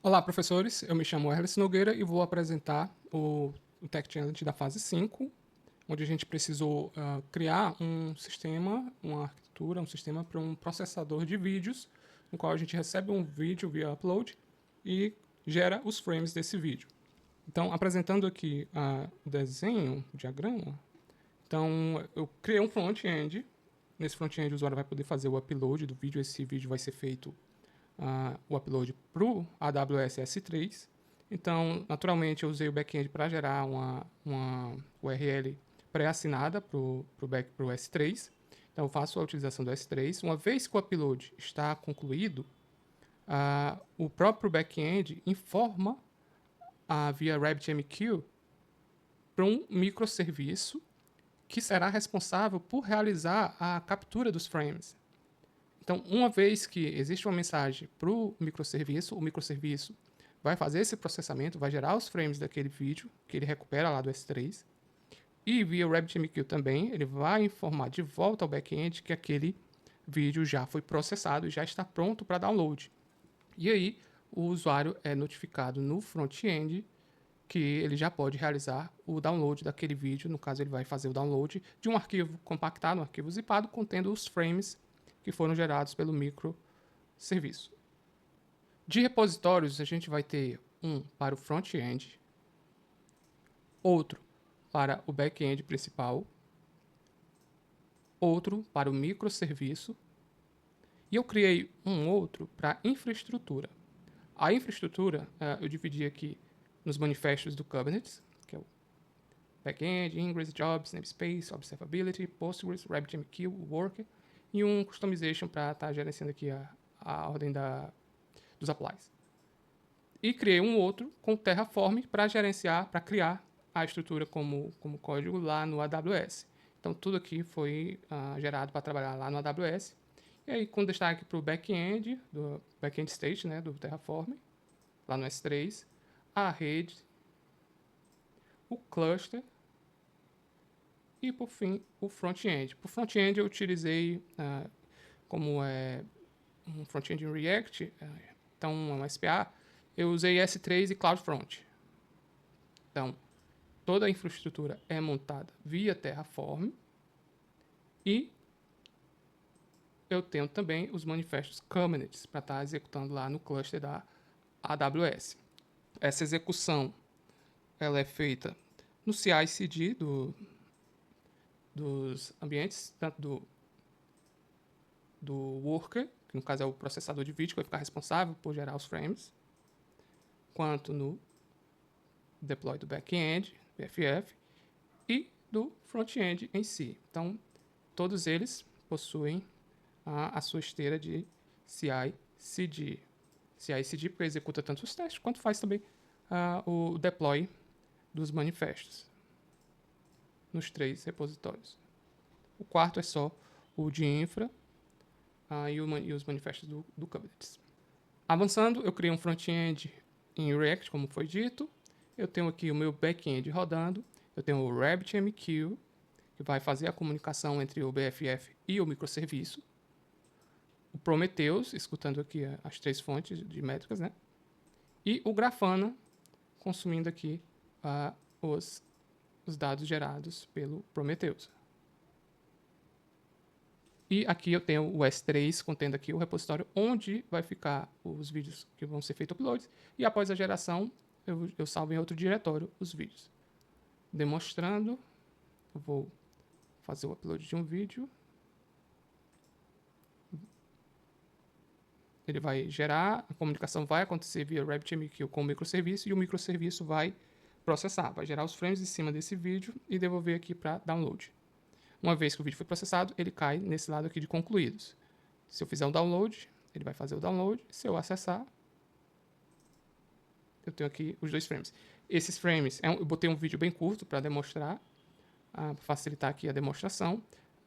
Olá, professores. Eu me chamo Herles Nogueira e vou apresentar o Tech Challenge da fase 5, onde a gente precisou criar um sistema, uma arquitetura, um sistema para um processador de vídeos, no qual a gente recebe um vídeo via upload e gera os frames desse vídeo. Então, apresentando aqui o desenho, o diagrama, então eu criei um front-end. Nesse front-end o usuário vai poder fazer o upload do vídeo. Esse vídeo vai ser feito o upload para o AWS S3. Então, naturalmente, eu usei o back-end para gerar uma URL pré-assinada para o S3. Então, eu faço a utilização do S3. Uma vez que o upload está concluído, o próprio back-end informa via RabbitMQ para um microserviço que será responsável por realizar a captura dos frames. Então, uma vez que existe uma mensagem para o microserviço vai fazer esse processamento, vai gerar os frames daquele vídeo que ele recupera lá do S3. E via RabbitMQ também, ele vai informar de volta ao back-end que aquele vídeo já foi processado e já está pronto para download. E aí, o usuário é notificado no front-end que ele já pode realizar o download daquele vídeo. No caso, ele vai fazer o download de um arquivo compactado, um arquivo zipado, contendo os frames que foram gerados pelo microserviço. De repositórios, a gente vai ter um para o front-end, outro para o back-end principal, outro para o microserviço, e eu criei um outro para infraestrutura. A infraestrutura eu dividi aqui nos manifestos do Kubernetes, que é o back-end, ingress, jobs, namespace, observability, Postgres, RabbitMQ, Worker, e um customization para estar gerenciando aqui a ordem dos applies. E criei um outro com Terraform para gerenciar, para criar a estrutura como código lá no AWS. Então, tudo aqui foi gerado para trabalhar lá no AWS. E aí, com destaque para o back-end, do back-end state, né, do Terraform, lá no S3, a rede, o cluster e, por fim, o front-end. Para o front-end, eu utilizei, como é um front-end em React, então um SPA, eu usei S3 e CloudFront. Então, toda a infraestrutura é montada via Terraform e eu tenho também os manifestos Kubernetes para estar executando lá no cluster da AWS. Essa execução ela é feita no CI/CD dos ambientes, tanto do worker, que no caso é o processador de vídeo que vai ficar responsável por gerar os frames, quanto no deploy do back-end, BFF, e do front-end em si. Então, todos eles possuem a sua esteira de CI/CD. CI/CD porque executa tanto os testes quanto faz também o deploy dos manifestos nos 3 repositórios. O quarto é só o de infra e os manifestos do Kubernetes. Avançando, eu criei um front-end em React, como foi dito. Eu tenho aqui o meu back-end rodando. Eu tenho o RabbitMQ, que vai fazer a comunicação entre o BFF e o microserviço. O Prometheus, escutando aqui as 3 fontes de métricas, né? E o Grafana, consumindo aqui os dados gerados pelo Prometheus. E aqui eu tenho o S3 contendo aqui o repositório onde vai ficar os vídeos que vão ser feitos uploads. E após a geração, eu salvo em outro diretório os vídeos. Demonstrando, eu vou fazer o upload de um vídeo. Ele vai gerar, a comunicação vai acontecer via RabbitMQ com o microserviço e o microserviço vai processar, vai gerar os frames em cima desse vídeo e devolver aqui para download. Uma vez que o vídeo foi processado, ele cai nesse lado aqui de concluídos. Se eu fizer um download, ele vai fazer o download. Se eu acessar, eu tenho aqui os 2 frames. Esses frames, eu botei um vídeo bem curto para demonstrar, para facilitar aqui a demonstração.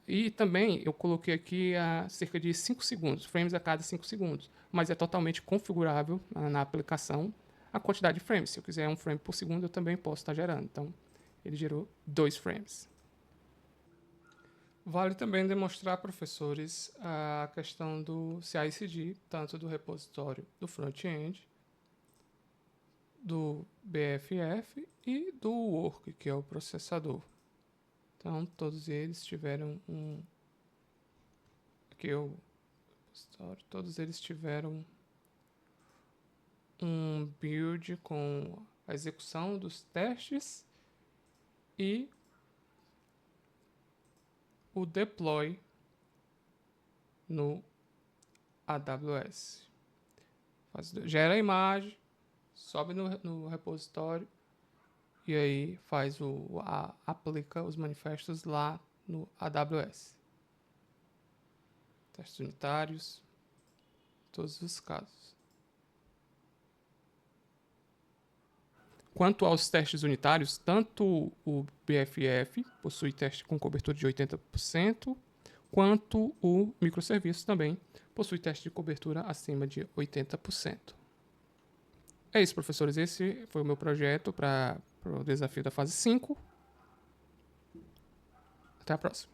E também eu coloquei aqui a cerca de 5 segundos, frames a cada 5 segundos. Mas é totalmente configurável na aplicação a quantidade de frames. Se eu quiser 1 frame por segundo, eu também posso estar gerando. Então, ele gerou 2 frames. Vale também demonstrar, professores, a questão do CI/CD, tanto do repositório do front-end do BFF e do Work, que é o processador. Então, todos eles tiveram todos eles tiveram um build com a execução dos testes e o deploy no AWS. Gera a imagem, sobe no repositório e aí aplica os manifestos lá no AWS. Testes unitários, todos os casos. Quanto aos testes unitários, tanto o BFF possui teste com cobertura de 80%, quanto o microserviço também possui teste de cobertura acima de 80%. É isso, professores. Esse foi o meu projeto para o desafio da fase 5. Até a próxima.